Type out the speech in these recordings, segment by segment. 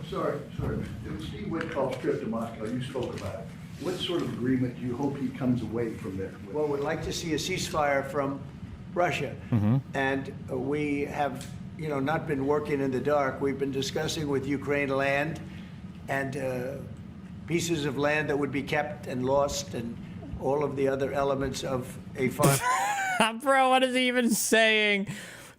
Sorry. Steve Witkoff's trip to Moscow, you spoke about it. What sort of agreement do you hope he comes away from there with? Well, we'd like to see a ceasefire from Russia. And we have, not been working in the dark. We've been discussing with Ukraine land and pieces of land that would be kept and lost and all of the other elements of a fire. Bro, what is he even saying?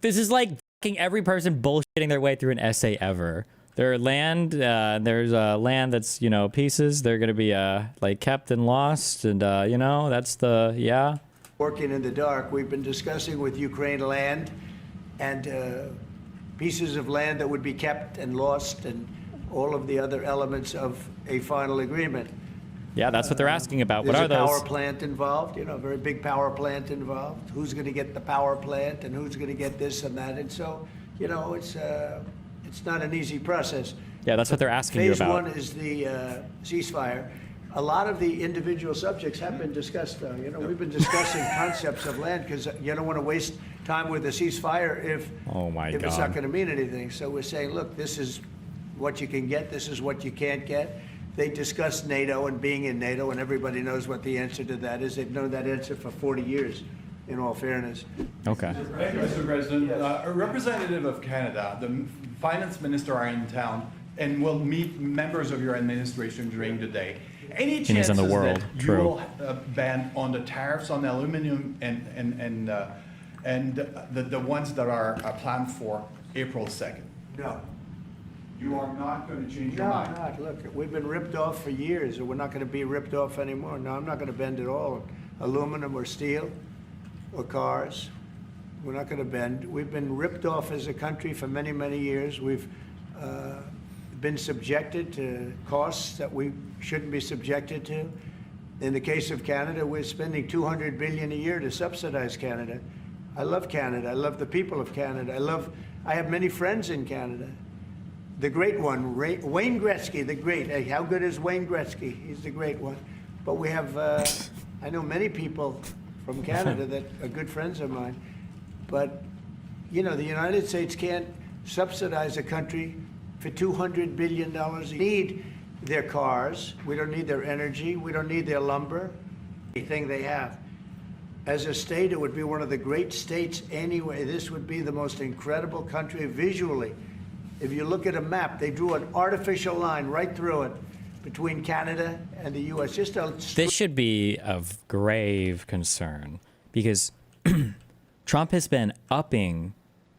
This is like fucking every person bullshitting their way through an essay ever. There's land that's, pieces. They're going to be, like, kept and lost. And, that's the, yeah. Working in the dark, we've been discussing with Ukraine land and pieces of land that would be kept and lost and all of the other elements of a final agreement. Yeah, that's what they're asking about. What are those? There's a power plant involved, a very big power plant involved. Who's going to get the power plant and who's going to get this and that? And so, it's not an easy process. Yeah, that's what they're asking you about. Phase one is the ceasefire. A lot of the individual subjects have been discussed, though. We've been discussing concepts of land because you don't want to waste time with a ceasefire if it's not going to mean anything. So we're saying, look, this is what you can get. This is what you can't get. They discussed NATO and being in NATO, and everybody knows what the answer to that is. They've known that answer for 40 years, in all fairness. Okay. Thank you, Mr. President. A representative of Canada, the finance minister are in town and will meet members of your administration during the day. Any chances in the world. that True. you will ban on the tariffs on aluminum and the ones that are planned for April 2nd? No. You are not going to change your No, mind? not. Look, we've been ripped off for years, and we're not going to be ripped off anymore. No, I'm not going to bend at all. Aluminum or steel or cars, we're not going to bend. We've been ripped off as a country for many, many years. We've been subjected to costs that we shouldn't be subjected to. In the case of Canada, we're spending $200 billion a year to subsidize Canada. I love Canada. I love the people of Canada. I have many friends in Canada. The great one, Wayne Gretzky, the great. Hey, how good is Wayne Gretzky? He's the great one. But we have, I know many people from Canada that are good friends of mine. But, the United States can't subsidize a country for $200 billion. We need their cars. We don't need their energy. We don't need their lumber. Anything they have. As a state, it would be one of the great states anyway. This would be the most incredible country visually. If you look at a map, they drew an artificial line right through it between Canada and the U.S. This should be of grave concern because Trump has been upping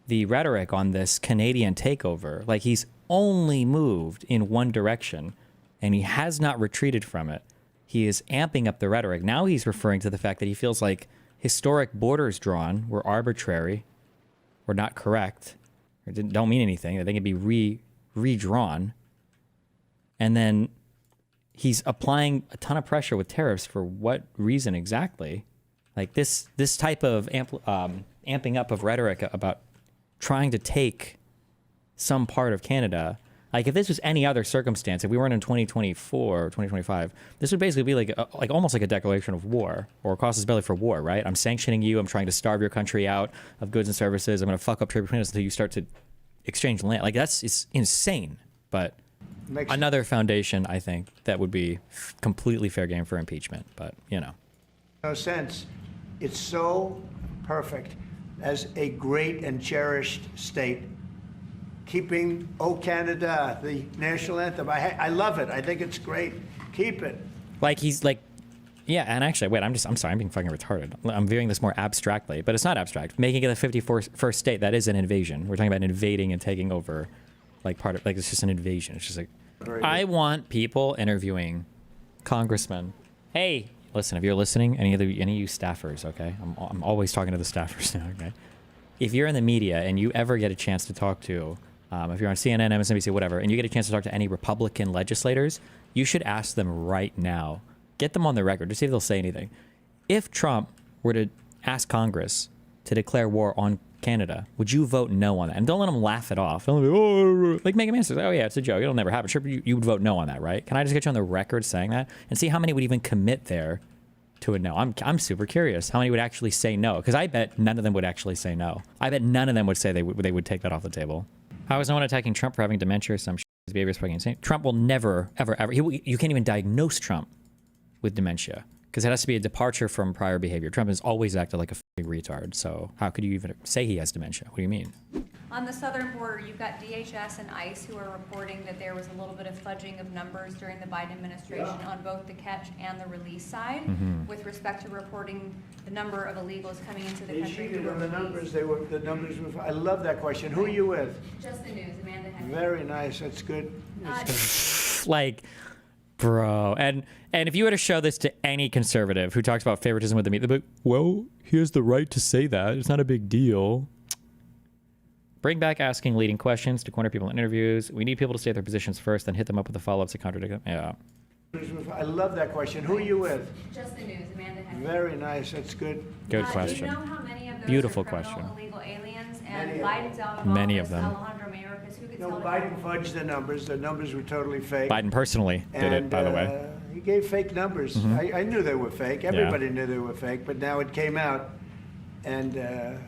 the rhetoric on this Canadian takeover. Like, he's only moved in one direction and he has not retreated from it. He is amping up the rhetoric. Now he's referring to the fact that he feels like historic borders drawn were arbitrary, were not correct, or don't mean anything, that they can be redrawn. And then he's applying a ton of pressure with tariffs for what reason exactly? Like this type of amping up of rhetoric about trying to take some part of Canada. Like if this was any other circumstance, if we weren't in 2024 or 2025, this would basically be like almost like a declaration of war or a casus belli for war, right? I'm sanctioning you. I'm trying to starve your country out of goods and services. I'm going to fuck up trade between us until you start to exchange land. Like it's insane. But another foundation, I think, that would be completely fair game for impeachment. But, No sense. It's so perfect as a great and cherished state. Keeping "O Canada," the national anthem. I love it. I think it's great. Keep it. Like he's like, yeah. And actually, wait. I'm sorry. I'm being fucking retarded. I'm viewing this more abstractly, but it's not abstract. Making it the 51st state, that is an invasion. We're talking about invading and taking over, like part of it's just an invasion. It's just like I want people interviewing congressmen. Hey, listen. If you're listening, any of you staffers, okay? I'm always talking to the staffers now. Okay. If you're in the media and you ever get a chance to talk to if you're on CNN, MSNBC, whatever, and you get a chance to talk to any Republican legislators, you should ask them right now. Get them on the record to see if they'll say anything. If Trump were to ask Congress to declare war on Canada, would you vote no on that? And don't let them laugh it off. Don't be, oh, like Megan Mann says, oh yeah, it's a joke. It'll never happen. Sure, but you would vote no on that, right? Can I just get you on the record saying that and see how many would even commit there to a no? I'm super curious how many would actually say no, because I bet none of them would actually say no. I bet none of them would say they would take that off the table. How is no one attacking Trump for having dementia or some shit? his behavior is fucking insane. Trump will never, ever. You can't even diagnose Trump with dementia because it has to be a departure from prior behavior. Trump has always acted like a fucking retard. So how could you even say he has dementia? What do you mean? On the southern border, you've got DHS and ICE who are reporting that there was a little bit of fudging of numbers during the Biden administration on both the catch and the release side with respect to reporting the number of illegals coming into the They country. cheated on the numbers. The numbers were, I love that question. Who are you with? Just the news, Amanda Henry. Very nice. That's good. Like, bro. And if you were to show this to any conservative who talks about favoritism with the meat, they'd be like, well, he has the right to say that. It's not a big deal. Bring back asking leading questions to corner people in interviews. We need people to state their positions first, then hit them up with the follow-ups to contradict them. Yeah. I love that question. Who are you with? Just the news, Amanda Henry. Very nice. That's good. Good Do question. you know how many of those Beautiful are criminal, question. illegal aliens? Many And of Biden's out of Many office, of them. Alejandro Mayorkas, who gets No, held Biden accountable? fudged the numbers. The numbers were totally fake. Biden personally did it, by the way. He gave fake numbers. I knew they were fake. Everybody knew they were fake, but now it came out. And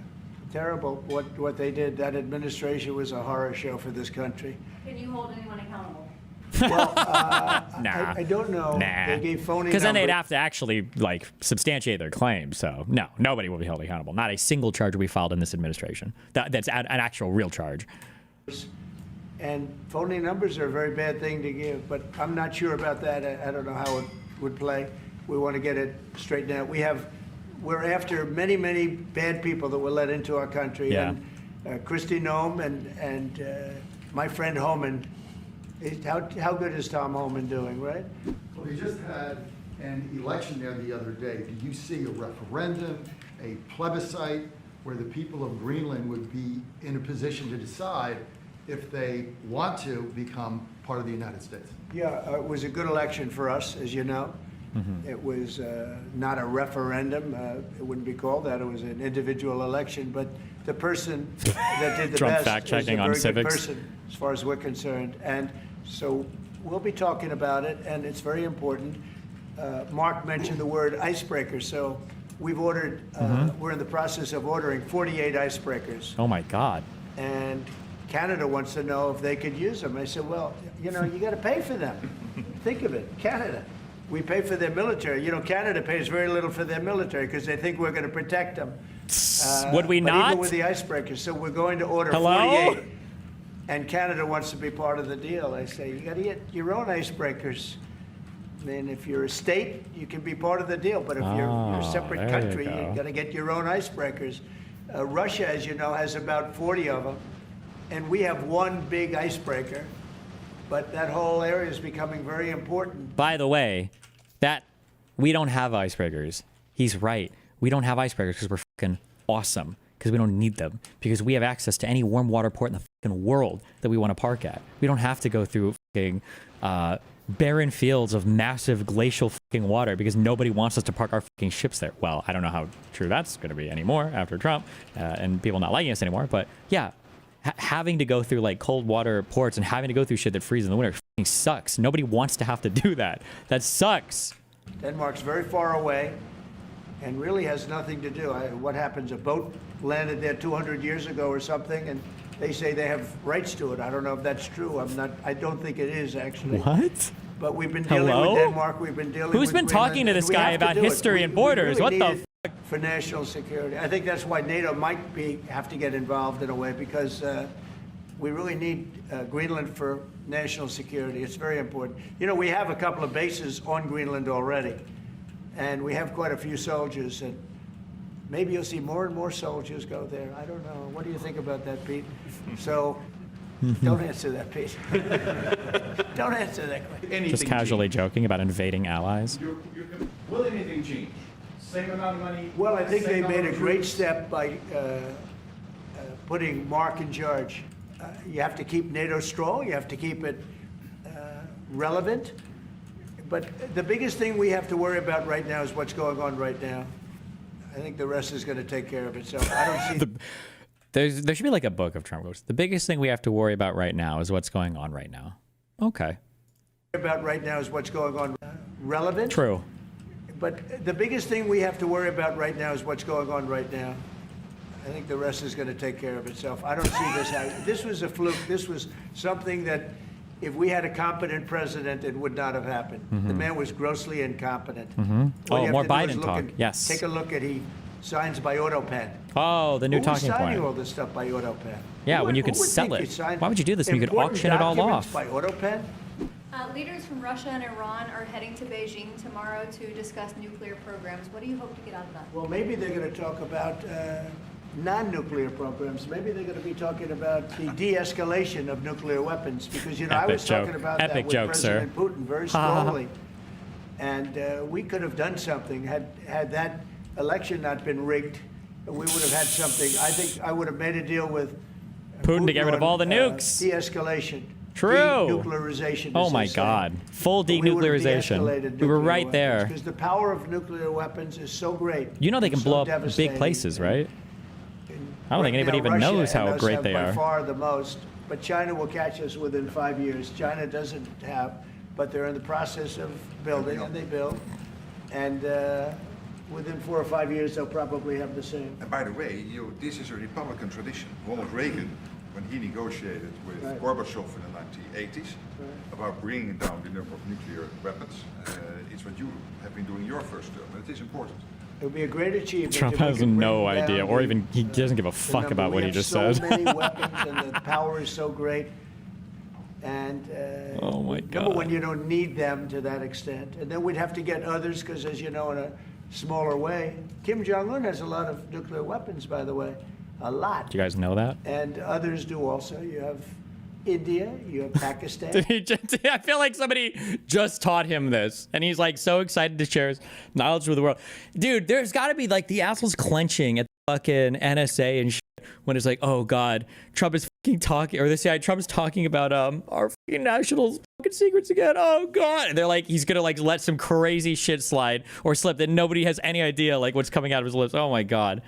terrible what they did. That administration was a horror show for this country. Can you hold anyone accountable? Well, Nah. I don't know. Nah. They gave phony Because then they'd numbers. have to actually, like, substantiate their claims. So, no, nobody will be held accountable. Not a single charge will be filed in this administration. That's an actual real charge. And phony numbers are a very bad thing to give, but I'm not sure about that. I don't know how it would play. We want to get it straightened out. We're after many, many bad people that were let into our country. Yeah. And Kristi Noem and my friend Homan. How good is Tom Homan doing, right? Well, they just had an election there the other day. Do you see a referendum, a plebiscite, where the people of Greenland would be in a position to decide if they want to become part of the United States? Yeah, it was a good election for us, as you know. It was not a referendum. It wouldn't be called that. It was an individual election. But the person that did the Trump best fact-checking is a on very good civics. person, as far as we're concerned. And so we'll be talking about it, and it's very important. Mark mentioned the word icebreaker. So we've ordered, we're in the process of ordering 48 icebreakers. Oh, my God. And Canada wants to know if they could use them. I said, well, you got to pay for them. Think of it, Canada. We pay for their military. Canada pays very little for their military because they think we're going to protect them. Would we but not? Even with the icebreakers. So we're going to order Hello? 48. And Canada wants to be part of the deal. I say, you got to get your own icebreakers. I mean, if you're a state, you can be part of the deal. But if you're a separate there you country, go. you got to get your own icebreakers. Russia, as you know, has about 40 of them. And we have one big icebreaker. But that whole area is becoming very important. By the way, that we don't have icebreakers. He's right. We don't have icebreakers because we're fucking awesome. Because we don't need them. Because we have access to any warm water port in the fucking world that we want to park at. We don't have to go through fucking barren fields of massive glacial fucking water because nobody wants us to park our fucking ships there. Well, I don't know how true that's going to be anymore after Trump and people not liking us anymore. But yeah, having to go through like cold water ports and having to go through shit that freezes in the winter fucking sucks. Nobody wants to have to do that. That sucks. Denmark's very far away and really has nothing to do. What happens? A boat landed there 200 years ago or something, and they say they have rights to it. I don't know if that's true. I don't think it is, actually. What? But we've been dealing Hello? with Denmark. We've been dealing Who's with been talking to Greenland, this and we guy have to about do it. history and We borders? really What the need it for national security. I think that's why NATO might have to get involved in a way, because we really need Greenland for national security. It's very important. We have a couple of bases on Greenland already, and we have quite a few soldiers, and maybe you'll see more and more soldiers go there. I don't know. What do you think about that, Pete? So don't answer that, Pete. Don't answer that question. Anything Just casually change? joking about invading allies. Will anything change? Same amount of money? Well, I think they same made number a of great troops? step by putting Mark in charge. You have to keep NATO strong. You have to keep it relevant. But the biggest thing we have to worry about right now is what's going on right now. I think the rest is going to take care of itself. I don't see. There should be like a book of Trump quotes. The biggest thing we have to worry about right now is what's going on right now. Okay. About right now is what's going on relevant. True. But the biggest thing we have to worry about right now is what's going on right now. I think the rest is going to take care of itself. I don't see this. This was a fluke. This was something that If we had a competent president, it would not have happened. The man was grossly incompetent. All you Oh, have more to do is Biden look talk. and Yes. Take a look at he signs by AutoPen. Oh, the new Who was talking signing all point. this stuff by AutoPen? Yeah, Who when would- you could who would sell think it. you signed Why would you do this when you could important auction it all documents off? by AutoPen? Leaders from Russia and Iran are heading to Beijing tomorrow to discuss nuclear programs. What do you hope to get out of that? Well, maybe they're going to talk about non-nuclear programs. Maybe they're going to be talking about the de-escalation of nuclear weapons, because, I Epic was talking joke. about that Epic with joke, sir. President Putin very strongly. And we could have done something had that election not been rigged. We would have had something. I think I would have made a deal with Putin to get rid of all the on, nukes. De-escalation. True. Denuclearization. Oh my God. Full denuclearization. We were right there. Because the power of nuclear weapons is so great. You know they can so blow up devastating. big places, right? I don't think Right anybody now, even Russia knows how and us great have they by are. far the most, but China will catch us within 5 years. China doesn't have, but they're in the process of building, and they build. And within 4 or 5 years, they'll probably have the same. And by the way, this is a Republican tradition. Ronald Reagan, when he negotiated with Right. Gorbachev in the 1980s about bringing down the number of nuclear weapons, it's what you have been doing your first term, and it is important. It would be a great achievement. Trump if we has could bring no down idea, or the- even he doesn't give a the fuck number. about what We he have just so said. many weapons, and the power is so great. And Oh my number one, God. you don't need them to that extent. And then we'd have to get others, because as you know, in a smaller way, Kim Jong-un has a lot of nuclear weapons, by the way, a lot. Do you guys know that? And others do also. You have India, you have Pakistan. Did he just, I feel like somebody just taught him this, and he's like so excited to share his knowledge with the world. Dude, there's got to be like the assholes clenching at the fucking NSA and shit when it's like, oh God, Trump is fucking talking, or they say Trump is talking about our fucking national fucking secrets again. Oh God, and they're like, he's gonna like let some crazy shit slide or slip that nobody has any idea like what's coming out of his lips. Oh my God.